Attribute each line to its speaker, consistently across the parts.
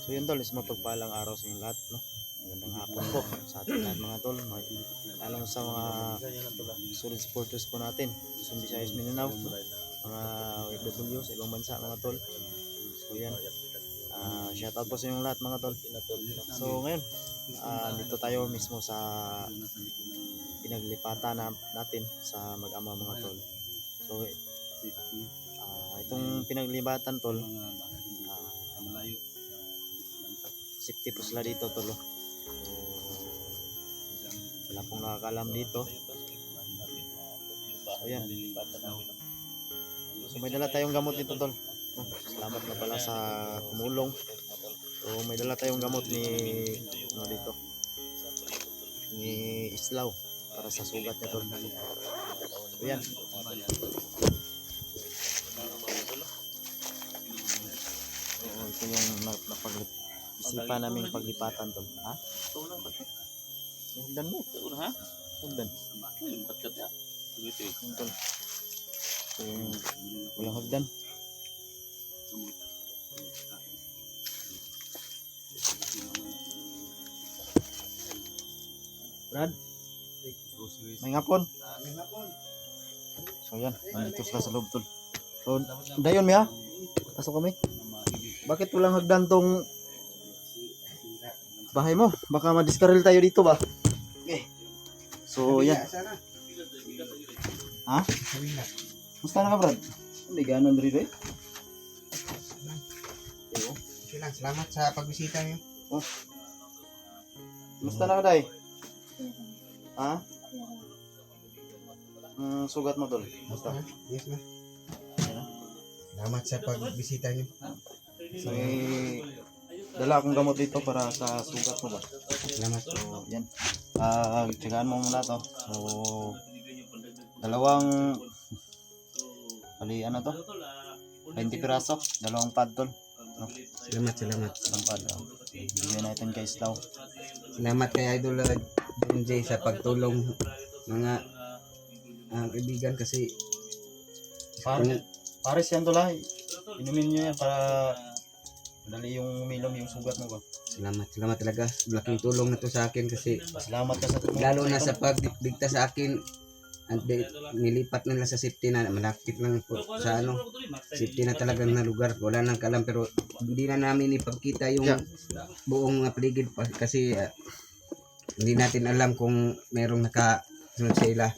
Speaker 1: So yun tol, is mapagpalang araw sa inyong lahat, no? Magandang hapon po sa ating lahat mga tol. Alam sa mga solid supporters po natin, Luzon, Visayas, Mindanao, mga OFW sa ibang bansa mga tol. So yan, shoutout po sa inyong lahat mga tol. So ngayon, dito tayo mismo sa pinaglipatan natin sa mag-ama mga tol. So itong pinaglibatan tol, safety po sila dito tol. So wala pong nakakalam dito. So yan, so may dala tayong gamot dito tol. Salamat na pala sa tumulong. So may dala tayong gamot ni dito ni Islaw para sa sugat niya tol. So yan, ito yung isipan namin paglipatan tol. Ha? Hagdan mo. Ha? Hagdan. Yung tol. So yung walang hagdan. Brad? May ngapon. So yan, nandito sila sa loob tol. So dayon mi ha. Pasok kami. Bakit walang hagdan tong bahay mo? Baka madiskaril tayo dito ba? Okay. So yan. Ha? Musta na ka Brad? May ganon rin eh.
Speaker 2: Salamat sa pagbisita niyo.
Speaker 1: Oh. Musta na ka day? Ha? Sugat mo tol. Musta?
Speaker 2: Yes na. Salamat sa pagbisita niyo.
Speaker 1: So, dala akong gamot dito para sa sugat mo ba?
Speaker 2: Salamat.
Speaker 1: So, yan. Tsagaan mo muna to. So, dalawang bali ano to? 20 piraso. Dalawang pad tol. No?
Speaker 2: Salamat.
Speaker 1: Dalawang pad. Bigyan natin kay Islaw.
Speaker 2: Salamat kay Idol John J sa pagtulong mga kaibigan kasi
Speaker 1: Pares yan tol ha. Inumin nyo yan para madali yung umilom yung sugat mo ba?
Speaker 2: Salamat talaga. Malaking tulong na to sa akin kasi
Speaker 1: Salamat ka sa tumulong.
Speaker 2: lalo na sa pagdikta sa akin at nilipat nila sa safety na malapit lang po sa safety na talagang na lugar, wala nang kalam pero hindi na namin ipagkita yung buong paligid kasi hindi natin alam kung merong nakasunod sa ila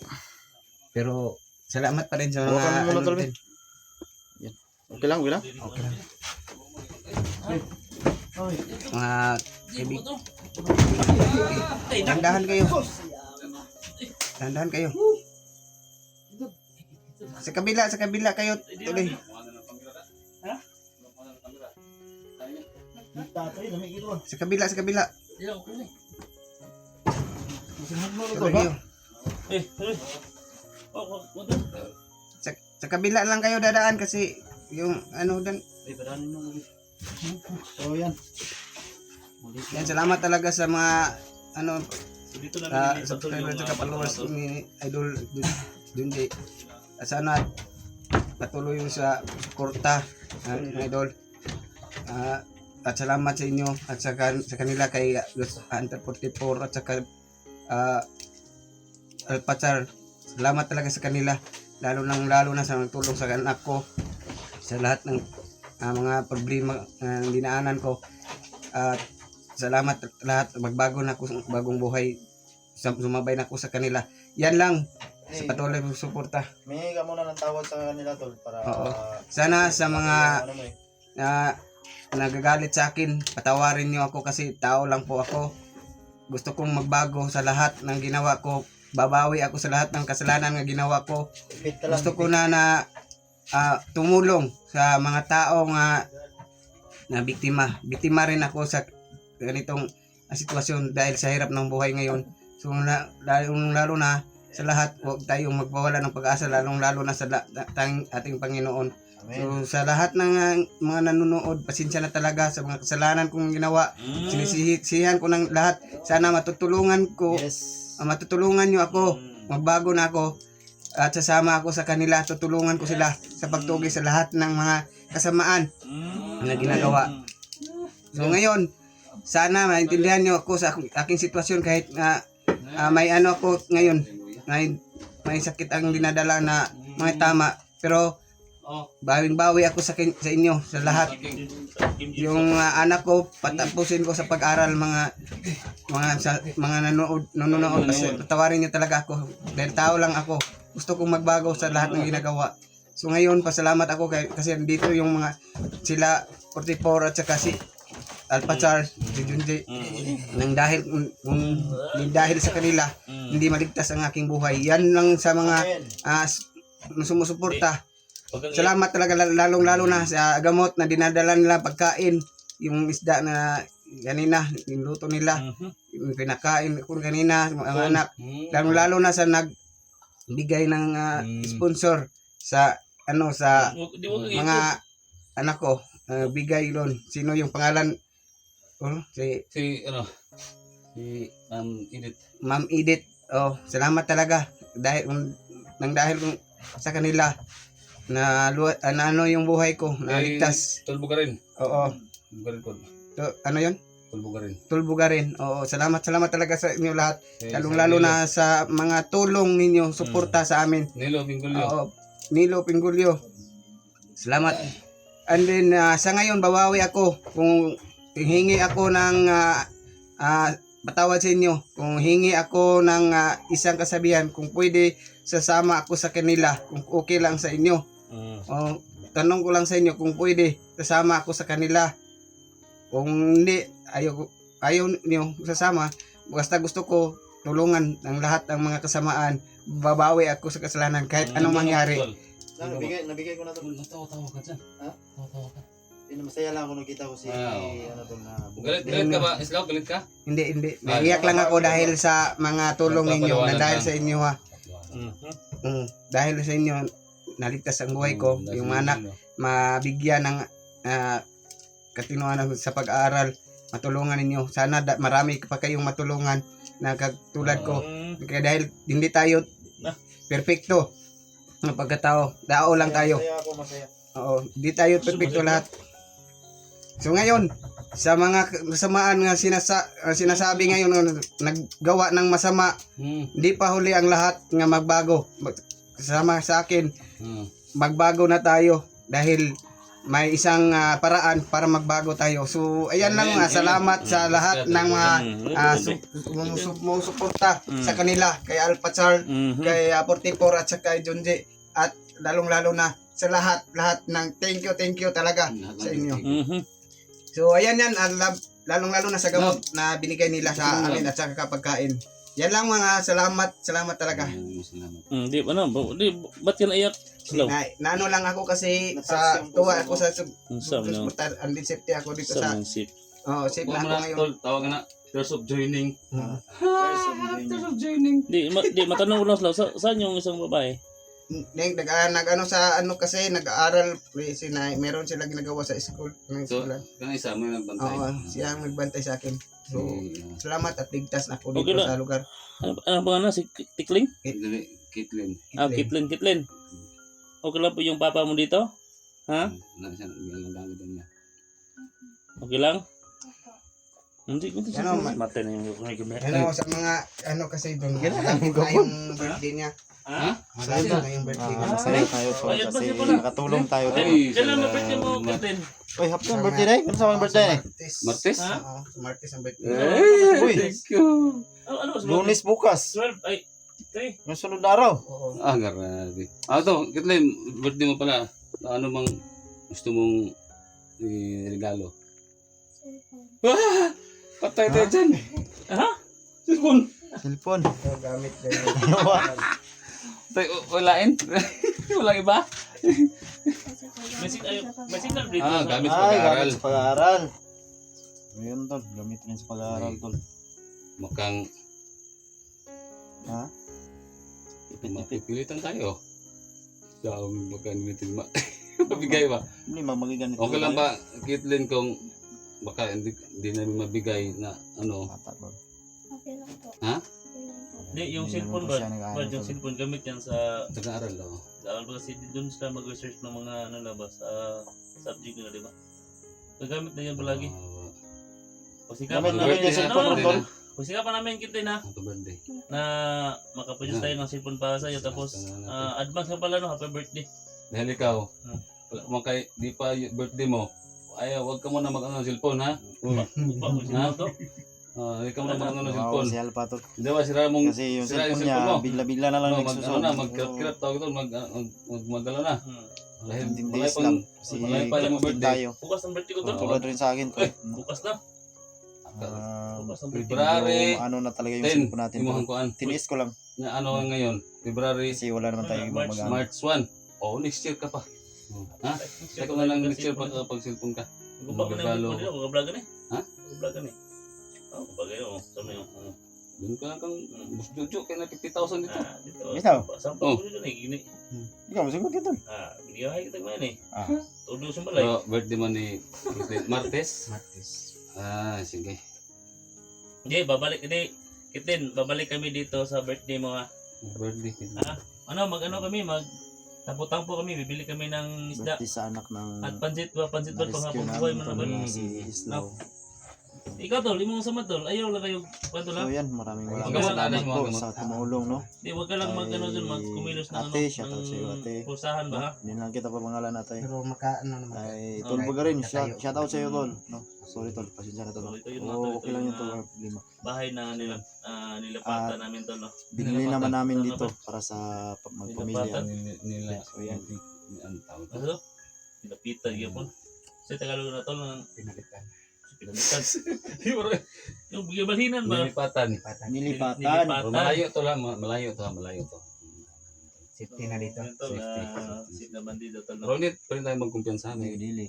Speaker 2: pero salamat pa rin sa mga din.
Speaker 1: Okay lang.
Speaker 2: Okay lang. Mga kaibigan, dandahan kayo. Sa kabila kayo tuloy. Sa kabila. Tuloy kayo. Sa kabila lang kayo dadaan kasi yung dan.
Speaker 1: So yan.
Speaker 2: Yan, salamat talaga sa mga subscribers at followers ni Idol Junji. Sana patuloy yung sa suporta Idol. At salamat sa inyo at sa kanila kay Hunter 44 at saka Alpachar. Salamat talaga sa kanila lalo na sa nagtulong sa anak ko sa lahat ng mga problema na dinaanan ko. At salamat lahat, magbago na ako, bagong buhay, sumabay na ako sa kanila. Yan lang, sa patuloy mong suporta.
Speaker 1: May ka muna ng tawad sa kanila tol para
Speaker 2: sana sa mga nagagalit sa akin, patawarin niyo ako kasi tao lang po ako. Gusto kong magbago sa lahat ng ginawa ko, babawi ako sa lahat ng kasalanan na ginawa ko. Gusto ko na tumulong sa mga tao na biktima rin ako sa ganitong sitwasyon dahil sa hirap ng buhay ngayon. So lalo na sa lahat, huwag tayong magpawala ng pag-asa, lalo na sa ating Panginoon. Amen. So sa lahat ng mga nanonood, pasensya na talaga sa mga kasalanan kong ginawa. Sinisihan ko ng lahat. Sana matutulungan nyo ako, magbago na ako at sasama ako sa kanila, tutulungan ko sila sa pagtugi sa lahat ng mga kasamaan na ginagawa. So ngayon, sana maintindihan nyo ako sa aking sitwasyon kahit na may ano ako ngayon, may sakit ang dinadala na mga tama, pero bawing-bawi ako sa inyo, sa lahat. Yung anak ko, patapusin ko sa pag-aral, mga nanonood, kasi patawarin niyo talaga ako dahil tao lang ako. Gusto kong magbago sa lahat ng ginagawa. So ngayon, pasalamat ako kasi dito yung mga sila 44 at saka si Alpachar, si Junji, nang dahil dahil sa kanila hindi maligtas ang aking buhay. Yan lang sa mga sumusuporta. Salamat talaga, lalong-lalo na sa gamot na dinadala nila, pagkain, yung isda na kanina, niluto nila, yung pinakain ko kanina, mga anak, lalong-lalo na sa nagbigay ng sponsor sa mga anak ko, bigay doon. Sino yung pangalan? Si Ma'am Edith. Oh, salamat talaga dahil sa kanila na ano yung buhay ko, naligtas.
Speaker 3: Tulbo ka rin.
Speaker 2: Oo. Ano yun? Tulbo ka rin. Oo, salamat talaga sa inyo lahat. Lalong-lalo na sa mga tulong ninyo, suporta sa amin.
Speaker 3: Nilo Pingulyo.
Speaker 2: Oo, Nilo Pingulyo. Salamat. And then, sa ngayon, bawawi ako. Kung hingi ako ng patawad sa inyo, kung hingi ako ng isang kasabihan, kung pwede sasama ako sa kanila, kung okay lang sa inyo. Tanong ko lang sa inyo kung pwede sasama ako sa kanila. Kung hindi, ayaw niyo sasama, basta gusto ko tulungan ng lahat ng mga kasamaan, babawi ako sa kasalanan kahit anong mangyari.
Speaker 1: Nabigay ko na to.
Speaker 3: Tawa ka dyan.
Speaker 1: Ha?
Speaker 3: Tawa ka.
Speaker 1: Masaya lang ako nakita ko si ano to na
Speaker 3: Galit ka ba? Islaw, galit ka?
Speaker 2: Hindi. Naiyak lang ako dahil sa mga tulong ninyo, na dahil sa inyo ha. Dahil sa inyo, naligtas ang buhay ko, yung mga anak, mabigyan ng katinuan sa pag-aaral, matulungan ninyo. Sana marami pa kayong matulungan na katulad ko. Kaya dahil hindi tayo perfecto ng pagkatao, dao lang tayo.
Speaker 1: Masaya.
Speaker 2: Oo, hindi tayo perfecto lahat. So ngayon, sa mga kasamaan nga sinasabi ngayon, naggawa ng masama, hindi pa huli ang lahat nga magbago. Kasama sa akin, magbago na tayo dahil may isang paraan para magbago tayo. So ayan lang, salamat sa lahat ng mga sumusuporta sa kanila, kay Alpachar, kay 44 at sa kay Junji, at lalong-lalo na sa lahat ng thank you talaga sa inyo. So ayan yan, lalong-lalo na sa gamot na binigay nila sa amin at sa kapagkain. Yan lang mga salamat talaga.
Speaker 4: Ba't ka naiyak?
Speaker 2: Naano lang ako kasi sa tuwa ako sa hospital, andin safety ako dito sa safe na ako ngayon.
Speaker 3: Tawagan na. Tears of joining.
Speaker 1: Tears of joining.
Speaker 4: Di matanong ko lang saan yung isang babae?
Speaker 2: Nag-ano sa ano kasi nag-aaral, meron sila ginagawa sa school.
Speaker 3: So, kang isa mo yung nagbantay.
Speaker 2: Oo, siya ang nagbantay sa akin. So, salamat at ligtas na ako
Speaker 4: Okay
Speaker 2: dito
Speaker 4: lang.
Speaker 2: sa lugar.
Speaker 4: Ano ba nga si Tikling?
Speaker 3: Kitlin.
Speaker 4: Kitlin. Okay lang po yung papa mo dito? Ha? Okay lang? Hindi ko
Speaker 2: Ano,
Speaker 4: mata na yung
Speaker 2: Ano sa mga ano kasi doon. Yung birthday niya.
Speaker 4: Ha?
Speaker 2: Masaya na yung birthday niya.
Speaker 1: Masaya tayo po
Speaker 4: Ayun,
Speaker 1: kasi
Speaker 4: bakit pala?
Speaker 1: nakatulong tayo.
Speaker 4: Kailan na birthday mo, Kitlin?
Speaker 1: Oy, hapon birthday day. Kano sa mga birthday?
Speaker 3: Martes?
Speaker 4: Ha?
Speaker 2: Oo, Martes ang birthday.
Speaker 1: Uy,
Speaker 3: Thank you.
Speaker 4: Ano ba?
Speaker 1: Lunes bukas.
Speaker 4: 12 ay 3.
Speaker 1: Yung sunod na araw.
Speaker 2: Oo.
Speaker 3: Grabe. Ito, Kitlin, birthday mo pala. Ano mang gusto mong regalo? Patay tayo dyan.
Speaker 4: Ha?
Speaker 3: Cellphone.
Speaker 1: Cellphone.
Speaker 2: So, gamit din.
Speaker 3: Walain? Walang iba?
Speaker 4: May signal dito.
Speaker 3: Gamit sa
Speaker 1: Ay,
Speaker 3: pag-aaral.
Speaker 1: gamit sa pag-aaral. Ayun tol, gamit rin sa pag-aaral tol.
Speaker 3: Mukhang
Speaker 1: Ha? Ipit-ipit.
Speaker 3: mapipilitan tayo. Saan magkanitin mabigay ba?
Speaker 1: Hindi magiganit.
Speaker 3: Okay lang ba, Kitlin, kung baka hindi namin mabigay na ano?
Speaker 1: Bata tol.
Speaker 5: Okay lang po.
Speaker 3: Ha?
Speaker 5: Okay lang po.
Speaker 4: Hindi, yung
Speaker 1: Hindi
Speaker 4: cellphone
Speaker 1: naman
Speaker 4: ba?
Speaker 1: siya nag-aaral,
Speaker 4: Yung
Speaker 1: tol.
Speaker 4: cellphone gamit yan sa
Speaker 3: Nag-aaral ako.
Speaker 4: dahil ba kasi doon sila mag-research ng mga ano na ba sa subject nila, di ba? Gagamit na yan palagi. Pasikapan
Speaker 1: Gamit
Speaker 4: namin,
Speaker 1: niya cellphone mo, tol.
Speaker 4: pasikapan namin Kitlin ha,
Speaker 3: Happy birthday.
Speaker 4: na makapunyos tayo ng cellphone para sa'yo. Tapos, advance ka pala no, happy birthday.
Speaker 3: Dahil ikaw,
Speaker 4: Hmm.
Speaker 3: wala mo kay, di pa yung birthday mo, ayaw, wag ka muna mag-ano ng cellphone ha.
Speaker 4: Bago siya to.
Speaker 3: Hindi ka muna mag-ano ng
Speaker 1: Wow,
Speaker 3: cellphone.
Speaker 1: si Alpha tol.
Speaker 3: Hindi ba, sira mong,
Speaker 1: Kasi yung
Speaker 3: sira
Speaker 1: cellphone niya, bigla-bigla na lang
Speaker 3: ano, mag, ano
Speaker 1: nagsusot.
Speaker 3: na, magkirap-kirap tawag ito, magdala na. Dahil malay
Speaker 1: Tindiis
Speaker 3: pang,
Speaker 1: lang. Kasi
Speaker 3: malay pa yung
Speaker 1: kapatid
Speaker 3: birthday.
Speaker 1: tayo.
Speaker 4: Bukas ang birthday ko to.
Speaker 1: Tulad rin sa akin tol.
Speaker 4: Bukas na. Bukas ang birthday.
Speaker 3: February
Speaker 1: Yung ano na talaga yung
Speaker 3: 10,
Speaker 1: cellphone natin.
Speaker 3: imuhang
Speaker 1: tol.
Speaker 3: kuan.
Speaker 1: Tiniis ko lang.
Speaker 3: Na ano ngayon, February,
Speaker 1: Kasi wala naman tayo ibang mag-ano.
Speaker 3: March 1. Oh, next year ka pa. Ha? Kaya ko na lang next year pag cellphone ka.
Speaker 4: Gupa ko na yung video, kagablagan eh.
Speaker 3: Ha?
Speaker 4: Kagablagan eh. Bagay oh, sama yung
Speaker 3: Doon ka lang kang busjojo, kaya na 50,000 dito.
Speaker 4: dito.
Speaker 1: Bitaw.
Speaker 4: Sampang ko dito eh, gini.
Speaker 1: Ikaw, masagot ka tol.
Speaker 4: Binigahay kita man eh.
Speaker 1: Ah.
Speaker 4: Tulos yung balay.
Speaker 3: So, birthday mo ni Martes.
Speaker 2: Martis.
Speaker 3: Sige.
Speaker 4: Hindi, babalik, hindi. Kitin, babalik kami dito sa birthday mo ha.
Speaker 3: Birthday.
Speaker 4: Mag-ano kami, tampo-tampo kami, bibili kami ng isda.
Speaker 1: Birthday sa anak ng
Speaker 4: At pansit ba pang
Speaker 1: na-rescue
Speaker 4: hapong buhay mo na ba?
Speaker 1: namin tol, na si Islaw.
Speaker 4: Ikaw tol, imong sama tol, ayaw lang kayo, kwento
Speaker 1: So
Speaker 4: lang.
Speaker 1: yan, maraming
Speaker 3: Gamot,
Speaker 1: salamat
Speaker 3: mga
Speaker 1: po
Speaker 3: gamot.
Speaker 1: sa tumulong, no?
Speaker 4: Hindi, wag ka lang
Speaker 1: Ay,
Speaker 4: mag-ano dun, mag-kumilos ng
Speaker 1: ate, shoutout sa'yo, ate.
Speaker 4: pulsahan ba ha?
Speaker 1: Hindi lang kita pa pangalan natin.
Speaker 2: Pero makaano naman.
Speaker 1: Ay,
Speaker 4: Oh,
Speaker 1: tol baga rin,
Speaker 2: katayo.
Speaker 1: shoutout sa'yo tol. No? Sorry tol, pasensya na tol.
Speaker 4: So, ito yung mga
Speaker 1: Oo,
Speaker 4: tol,
Speaker 1: okay
Speaker 4: ito
Speaker 1: lang
Speaker 4: yung
Speaker 1: yun tol, walang problema.
Speaker 4: bahay na nilapatan namin tol, no?
Speaker 1: Binili
Speaker 3: Nilapatan.
Speaker 1: naman namin
Speaker 4: Ano
Speaker 1: dito
Speaker 4: ba?
Speaker 1: para sa magpamilya.
Speaker 4: Nilapatan?
Speaker 3: Nila.
Speaker 1: So yan.
Speaker 3: Ang tawag.
Speaker 4: Ano? Nilapitan gyapon. Sa Tagalog na tol, ng
Speaker 2: Pinalitan.
Speaker 4: pinalitan. Yung gibalhinan ba?
Speaker 3: Nilipatan.
Speaker 1: Nilipatan.
Speaker 4: Nilipatan.
Speaker 3: Malayo to lang, malayo to.
Speaker 2: Safety na dito.
Speaker 4: Yan, tol,
Speaker 3: Safety.
Speaker 4: sit na bandido tol, no?
Speaker 3: Pero hindi pa rin tayo magkumpiyansa.
Speaker 1: Dili.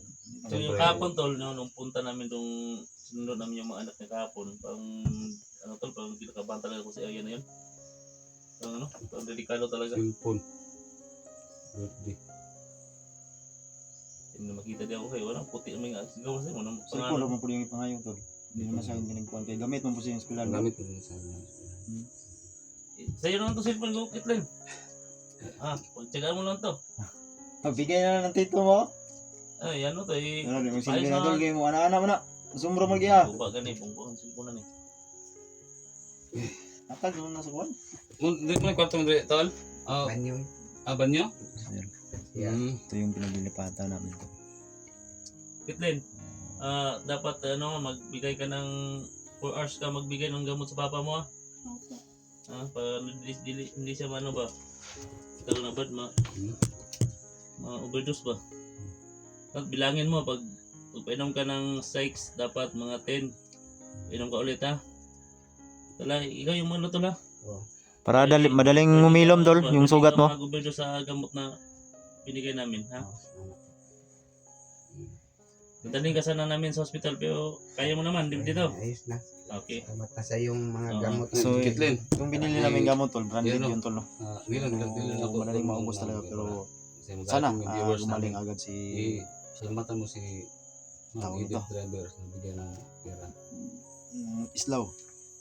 Speaker 4: So yung kahapon tol, nung punta namin tong sinunod namin yung mga anak niya kahapon, pang ano tol, pang pinakabahan talaga ko sa area na yun. Pang delikado talaga.
Speaker 3: Cellphone. Birthday.
Speaker 4: Hindi na makita di ako kayo, walang puti ang mga sigaw sa mo.
Speaker 1: Sa ko, mo po yung ipangayon tol. Hindi naman sa akin tinigpuan kay gamit mo po sa eskwela.
Speaker 3: Gamit ko sa
Speaker 4: Sa'yo naman to cellphone ko, Kitlin. Pagtsagaan mo lang to.
Speaker 1: Bigay na lang ng tito mo.
Speaker 4: Ay, ano to eh.
Speaker 1: Ano, yung silbi
Speaker 4: Ayos
Speaker 1: na
Speaker 4: na.
Speaker 1: tol, game mo. Ana-ana mo na. Sumbro mo giya.
Speaker 4: Buba gani, bungko ang cellphone na ni.
Speaker 1: Atag mo na sa kuwan.
Speaker 3: Hindi mo na kwarto mo dito, tol?
Speaker 2: Banyo.
Speaker 3: Banyo?
Speaker 2: Yeah.
Speaker 1: Ito yung pinaglilipatan namin to.
Speaker 4: Kitlin, dapat magbigay ka ng 4 hours ka magbigay ng gamot sa papa mo
Speaker 5: Opo.
Speaker 4: para hindi siya ano ba? Ikaw na ba ma-overdose ba? At bilangin mo pag painom ka ng 6 dapat mga 10. Painom ka ulit ha. Tala, ikaw yung ano to la.
Speaker 1: Para madaling umilom tol, yung sugat mo.
Speaker 4: Mag-overdose sa gamot na binigay namin ha. Nataling ka sana namin sa hospital pero kaya mo naman dito.
Speaker 2: Ayos na.
Speaker 4: Okay.
Speaker 2: Salamat na sa yung mga
Speaker 4: Oo.
Speaker 2: gamot.
Speaker 1: So,
Speaker 3: Kitlin.
Speaker 1: Yung binili namin gamot tol, branded
Speaker 3: Yan, no?
Speaker 1: yun tol no.
Speaker 3: Nilang
Speaker 1: Oo, madaling maubos talaga pero sana gumaling agad si
Speaker 3: salamatan mo si
Speaker 1: Tawag
Speaker 3: edit
Speaker 1: ito.
Speaker 3: driver sa bigyan ng pera.
Speaker 1: Islaw.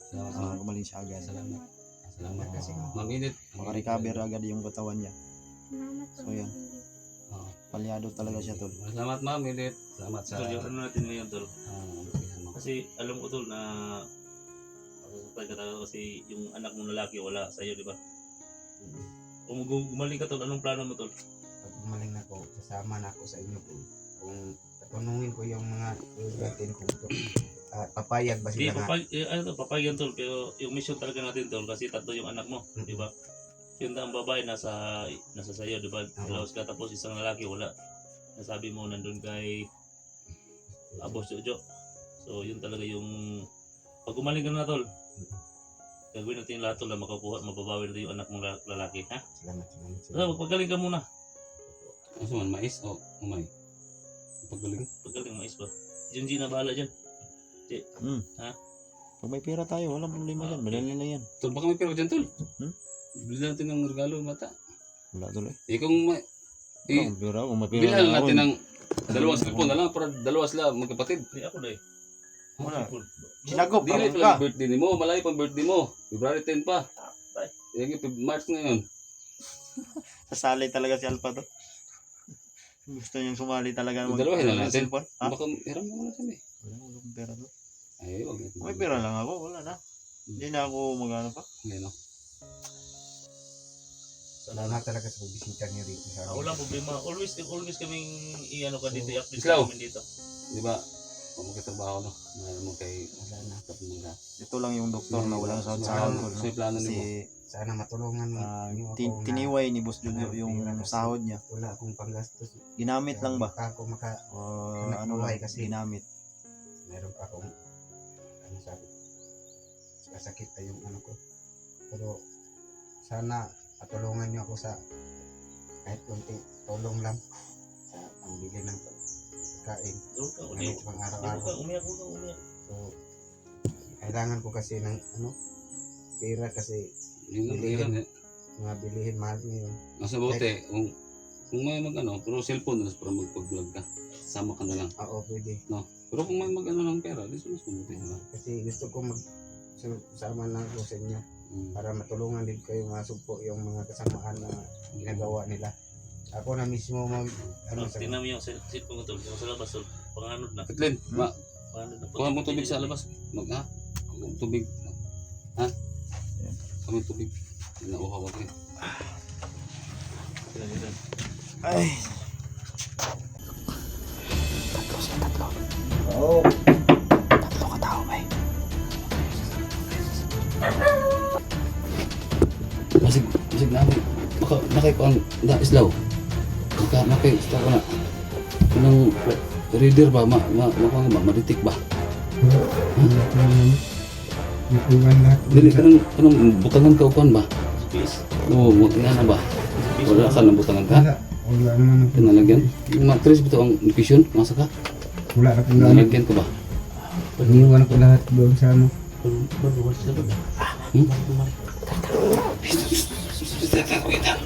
Speaker 3: Salamat.
Speaker 1: Gumaling siya agad.
Speaker 3: Salamat. Salamat kasi.
Speaker 1: Ah.
Speaker 3: Ma'am Edith.
Speaker 1: Makarecover agad yung katawan niya.
Speaker 5: Salamat po.
Speaker 1: So, yan. Palyado talaga siya tol.
Speaker 3: Salamat Ma'am Edith. Salamat sa
Speaker 4: So, yung ano natin ngayon tol.
Speaker 3: bigyan mo.
Speaker 4: Kasi alam ko tol na masasaktan ka talaga kasi yung anak mong lalaki wala sa iyo, di ba? Kung gumaling ka tol, anong plano mo tol?
Speaker 2: Pag gumaling na ako, sasama na ako sa inyo po. Kung tatanungin ko yung mga natin kung papayag ba
Speaker 4: Hindi,
Speaker 2: sila nga.
Speaker 4: papayag tol, pero yung mission talaga natin tol kasi tatlo yung anak mo, di ba? Yung ang babae nasa sayo, di ba? Laos ka tapos isang lalaki wala. Nasabi mo nandun kay Abos Jojo. So yun talaga yung pag gumaling ka na tol, gagawin natin yung lahat tol na mababawi natin yung anak mong lalaki, ha?
Speaker 2: Salamat.
Speaker 4: So, magpagaling ka muna.
Speaker 3: Ano man, mais o umay? Pagaling.
Speaker 4: Pagaling mais ba? Junji na bahala dyan.
Speaker 1: Pag may pera tayo, walang problema dyan. Madali na yan.
Speaker 3: Tol, baka may pera dyan, Tol.
Speaker 1: Hmm?
Speaker 3: Bilhan natin ng regalo, mata.
Speaker 1: Wala tuloy.
Speaker 3: Kung may...
Speaker 1: Walang pera. Kung may pera
Speaker 3: Bilhan
Speaker 1: na
Speaker 3: natin
Speaker 1: ako,
Speaker 3: ng dalawang cellphone na lang para dalawa sila magkapatid.
Speaker 4: Hindi ako na eh.
Speaker 1: Wala. Sinagop,
Speaker 3: Dili
Speaker 1: parang
Speaker 3: pala
Speaker 1: ka.
Speaker 3: yung birthday ni mo, malayo pang birthday mo. February 10 pa. Yung March ngayon.
Speaker 1: Sasali talaga si Alpha to. Gusto niyang sumali talaga.
Speaker 3: Dalawahin na natin.
Speaker 1: Cellphone. Ha?
Speaker 3: Baka hiram mo na kami.
Speaker 1: Walang pera to.
Speaker 3: Ay, wag.
Speaker 1: May pera lang ako, wala na. Hindi na ako magano pa.
Speaker 3: Ngayon, no?
Speaker 2: Salamat talaga sa pagbisita niyo rito sa amin.
Speaker 4: Walang problema. Always kaming i-ano ka dito, i-update
Speaker 3: Islaw.
Speaker 4: kami dito.
Speaker 3: Di ba? Kung magkatrabaho, no? Mayroon mo kay...
Speaker 2: Wala na.
Speaker 3: Kapamilya.
Speaker 1: Ito lang yung doktor na walang sahod-sahod ko.
Speaker 3: So, yung plano
Speaker 1: Kasi
Speaker 3: mo.
Speaker 2: Sana matulungan niyo ako na
Speaker 1: tiniway ni Boss Jojo yung sahod niya.
Speaker 2: wala akong panggastos.
Speaker 1: Ginamit lang ba?
Speaker 2: Ako maka
Speaker 1: O
Speaker 2: Anak
Speaker 1: ano
Speaker 2: buhay
Speaker 1: lang,
Speaker 2: kasi.
Speaker 1: ginamit.
Speaker 2: meron pa akong ano sabi sakit pa yung ano ko. Pero sana patulungan niyo ako sa kahit konti tulong lang sa pangbili ng pagkain.
Speaker 4: Huwag ka
Speaker 2: Gamit
Speaker 4: umiyak.
Speaker 2: pang
Speaker 4: Huwag ka
Speaker 2: araw-araw.
Speaker 4: umiyak. Huwag ka umiyak.
Speaker 2: So, kailangan ko kasi ng ano, pera kasi
Speaker 3: Yun ang
Speaker 2: Bilihin.
Speaker 3: yan, eh.
Speaker 2: mga bilihin mahal ngayon.
Speaker 3: Mas mabuti, kung may mag-ano, pero cellphone na para magpag-vlog ka. Sama ka na lang.
Speaker 2: Oo, pwede.
Speaker 3: Pero kung may mag-ano ng pera, di mas mabuti na lang.
Speaker 2: Kasi gusto ko sama na ako sa inyo para matulungan din kayo masugpo yung mga kasamaan na ginagawa nila. Ako na mismo ano sa
Speaker 4: Tingnan mo yung cellphone ko tol. Yung sa labas tol. Panganod na.
Speaker 3: Kathleen,
Speaker 4: Panganod na.
Speaker 3: kuha mo tubig sa labas. Tubig. Ha? Kami tubig. Nauhaw ako eh.
Speaker 1: Ay,
Speaker 2: Oo.
Speaker 1: tatlo ka tao ba eh?
Speaker 3: Masig namin. Baka nakay ko ang islaw. Nakay islaw ko na. Anong reader ba? Maritik ba? Dili ka nang butangan ka upan ba?
Speaker 4: Space.
Speaker 3: Oo, nga na ba? Wala ka nang butangan ka?
Speaker 2: Wala naman ako.
Speaker 3: Pinalagyan? Yung matris bito ang location? Masa ka?
Speaker 2: Wala akong gamit.
Speaker 3: Pinalagyan ko ba?
Speaker 2: Iniwan ko lahat doon sa ano.
Speaker 4: Bago sila ba?
Speaker 3: Wait lang.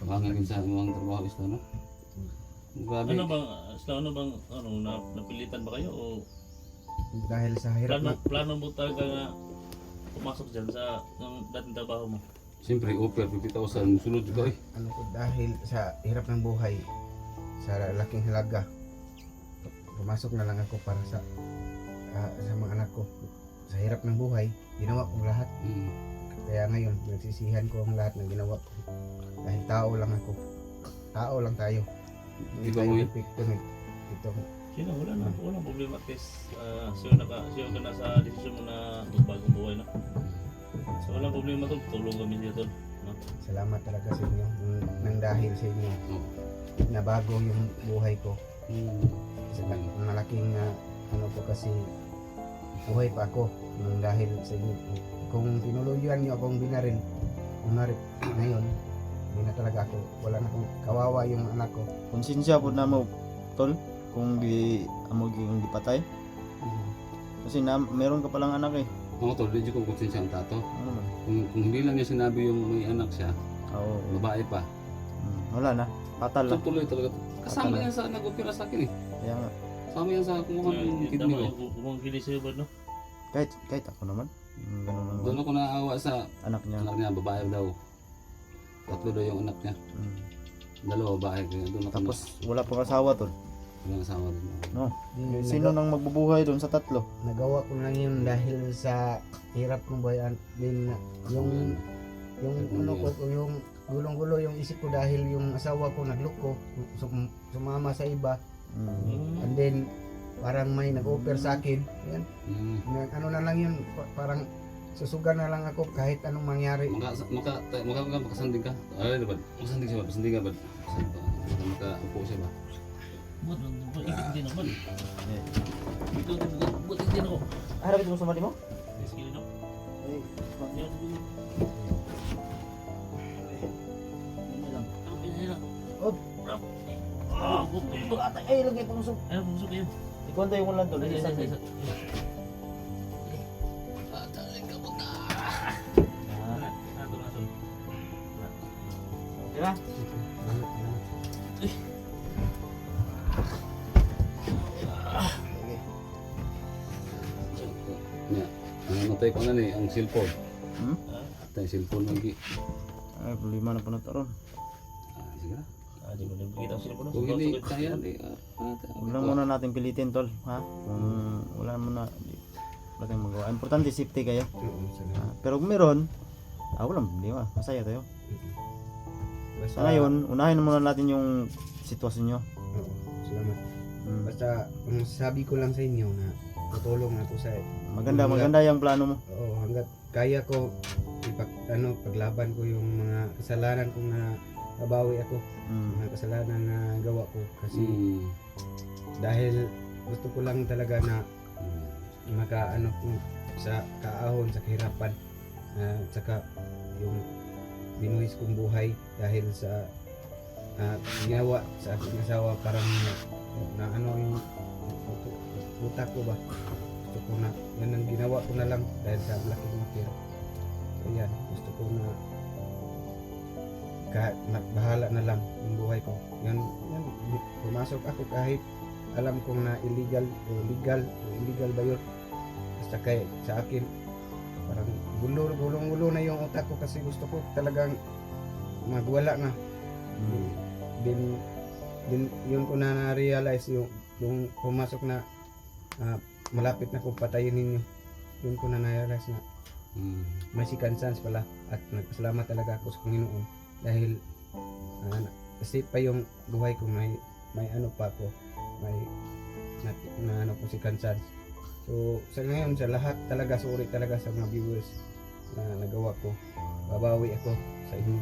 Speaker 3: Makangagin sa mga trabaho is na. Grabe.
Speaker 4: Ano bang napilitan ba kayo o
Speaker 2: Dahil sa hirap na.
Speaker 4: plano mo talaga nga pumasok dyan sa ng dating trabaho mo?
Speaker 3: Siyempre, offer 50,000. Sunod ka eh.
Speaker 2: Ano ko dahil sa hirap ng buhay sa laking halaga pumasok na lang ako para sa mga anak ko sa hirap ng buhay ginawa ko lahat kaya ngayon nagsisihan ko ang lahat ng ginawa ko dahil tao lang tayo
Speaker 3: Di ba mo yun?
Speaker 2: perfecto ito
Speaker 4: Sino, walang problema Tess. Sure ka na sa desisyon mo na magbagong buhay na. So walang problema tol, tulong kami dito tol. No?
Speaker 2: salamat talaga sa inyo nang dahil sa inyo nabago yung buhay ko sa malaking ano po kasi buhay pa ako nang dahil sa inyo kung tinuluyan niyo akong binaril ngayon hindi na talaga ako wala na akong kawawa yung anak ko.
Speaker 1: Konsensya po na mo, tol, kung di amo ging dipatay. Kasi meron ka palang anak eh.
Speaker 3: Oo, tol, medyo kung konsensya ang tato.
Speaker 1: Ano man?
Speaker 3: Kung hindi lang niya sinabi yung may anak siya,
Speaker 1: Oo.
Speaker 3: babae pa,
Speaker 1: Wala na. Patal lang.
Speaker 3: tuloy talaga. Kasama yan sa nag-opera sa akin eh.
Speaker 1: Kaya nga,
Speaker 3: Kasama yan sa kumuha ng kidney ko.
Speaker 4: Kung kini sa'yo ba no?
Speaker 1: kahit ako naman. Ganun lang.
Speaker 3: Doon ako naawa sa
Speaker 1: Anak niya.
Speaker 3: anak niya, babae daw. 3 daw yung anak niya. 2 babae. Kaya doon ako
Speaker 1: Tapos wala pang asawa tol.
Speaker 3: walang asawa din.
Speaker 1: No. Sino nang magbubuhay doon sa tatlo?
Speaker 2: Nagawa ko lang yun dahil sa hirap ng buhay din yung ano ko yung gulong-gulo yung isip ko dahil yung asawa ko nagloko sumama sa iba and then parang may nag-offer sa akin yan ano na lang yun parang susugan na lang ako kahit anong mangyari.
Speaker 3: Makasanding ka? Ay, diba? Makasanding siya ba? Pasanding ka ba? Makaupo siya ba?
Speaker 4: Ikot din naman. Ikot din ako.
Speaker 1: Harapin mo sa mali mo?
Speaker 4: Yes, kini no?
Speaker 1: Eh,
Speaker 4: Yan. Yan lang. Yan lang.
Speaker 1: Oh. Ay, lagay pa musok.
Speaker 4: Ayun, pumusok kayo.
Speaker 1: Ikwento yung ulan tol.
Speaker 4: Isa.
Speaker 1: Diba?
Speaker 3: Niya. Namatay ko na ni ang cellphone.
Speaker 1: Hmm?
Speaker 3: Tay cellphone lagi.
Speaker 1: Ay, problema na po na to ron.
Speaker 3: Sige na.
Speaker 4: Di mo din kita sila po.
Speaker 3: Kung hindi kaya,
Speaker 1: Huwag lang muna natin pilitin tol, ha? Kung wala muna, wala tayong magawa. Importante safety kayo. Pero kung meron, walang problema. Masaya tayo.
Speaker 2: Basta,
Speaker 1: Sa ngayon, unahin muna natin yung sitwasyon nyo.
Speaker 2: Oo, salamat.
Speaker 1: Mm.
Speaker 2: Basta, ang sabi ko lang sa inyo na tutulong ako sa
Speaker 1: Maganda yung plano mo.
Speaker 2: Oo, hanggat kaya ko paglaban ko yung mga kasalanan kong na babawi ako, mga kasalanan na gawa ko kasi dahil gusto ko lang talaga na makaano sa kaahon sa kahirapan at saka yung binuhis kong buhay dahil sa ginawa sa aking asawa parang na ano yung utak ko ba gusto ko na yan ang ginawa ko na lang dahil sa malaking mapira. So yan, gusto ko na kahit bahala na lang yung buhay ko. Yan, pumasok ako kahit alam kong na illegal ba yun. Basta kay sa akin parang gulong-gulo na yung utak ko kasi gusto ko talagang magwala na. Din yun ko na na-realize yung pumasok na malapit na kong patayin ninyo. Yun ko na na-realize na may second chance pala at nagpasalamat talaga ako sa Panginoon dahil safe pa yung buhay ko, may ano pa ako, may na ano ko second chance. So sa ngayon sa lahat talaga, sorry talaga sa mga viewers na nagawa ko, babawi ako sa inyo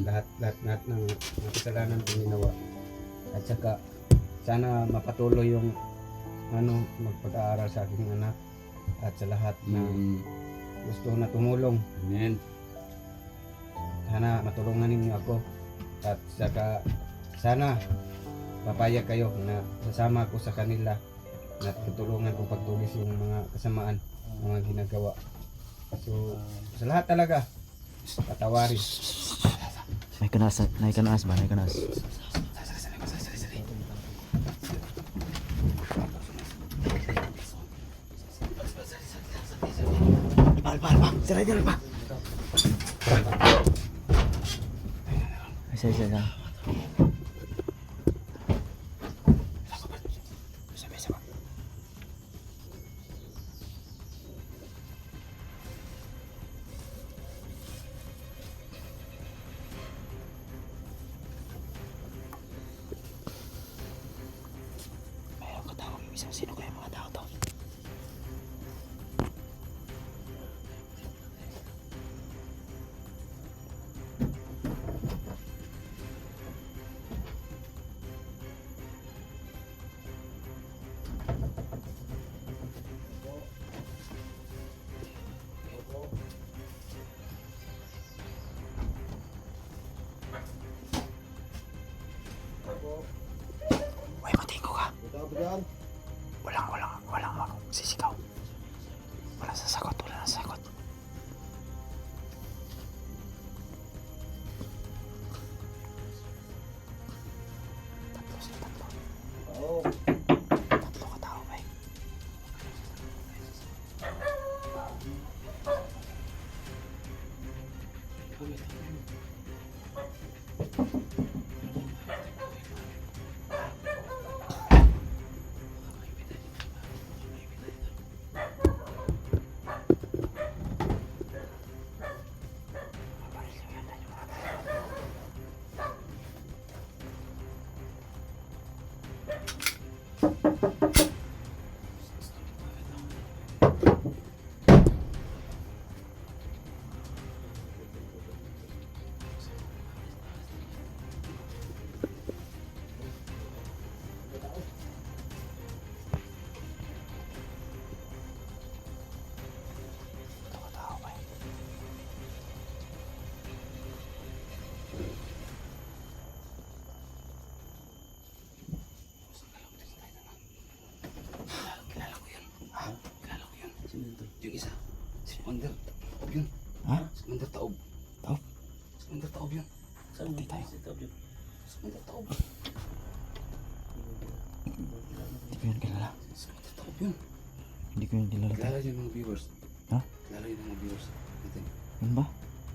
Speaker 2: lahat ng mga kasalanan kong ginawa at saka sana mapatuloy yung magpag-aaral sa aking anak at sa lahat na gusto na tumulong.
Speaker 3: Amen.
Speaker 2: Sana matulungan ninyo ako at saka sana papayag kayo na sasama ko sa kanila na tutulungan kong pagtulis yung mga kasamaan, mga ginagawa. So sa lahat talaga patawarin.
Speaker 1: May kanas ba? May kanas. Alba. Sira dyan, Alba. Isa. Mayroon ka tawag yung isang sino kaya mga tao to? Uy, matingko ka. Walang sisigaw. Walang sasagot. Tatlo ka tao, bay.
Speaker 3: Yung isa, si Commander Taob yun.
Speaker 1: Ha?
Speaker 3: Si Commander Taob.
Speaker 1: Taob?
Speaker 3: Si Commander Taob yun.
Speaker 4: Saan mo tayo?
Speaker 3: Si Commander Taob.
Speaker 1: Hindi ko yun kilala.
Speaker 3: Si Commander Taob yun.
Speaker 1: Hindi ko yun kilala.
Speaker 3: Kilala yun mga viewers.
Speaker 1: Ha?
Speaker 3: Kilala yun mga viewers natin.
Speaker 1: Yun ba?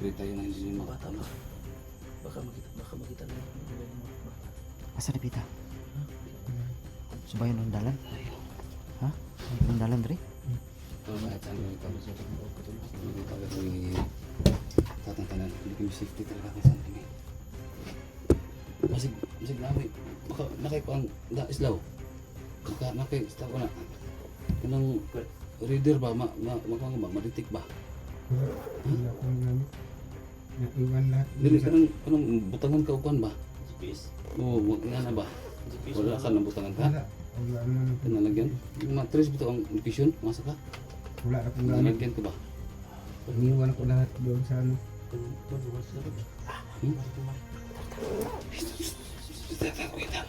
Speaker 3: Pray tayo na hindi niyo
Speaker 4: Bata
Speaker 3: makatama.
Speaker 4: pa. Baka makita na yung bata.
Speaker 1: Asa na pita? Subayan ang dalan? Ha? Ang dalan dre?
Speaker 3: Kahit saan mo ito. Hindi tayo ay tatantanan. Hindi kami safety talaga kung saan kami. Masig namin. Baka nakay ko ang islaw. Baka nakay islaw ko na. Kanang reader ba? Maritik ba?
Speaker 2: Wala ko namin. Naiwan lahat.
Speaker 3: Dili kanang butangan ka upan ba?
Speaker 4: GPS.
Speaker 3: Oo, nga na ba?
Speaker 4: GPS.
Speaker 3: Wala ka ng butangan ka?
Speaker 2: Wala naman.
Speaker 3: Nalagyan? Yung matris bito ang location, masa ka?
Speaker 2: Wala akong gamit.
Speaker 3: Nalagyan ko ba?
Speaker 2: Iniwan ko lahat doon sa ano.
Speaker 3: Wait lang.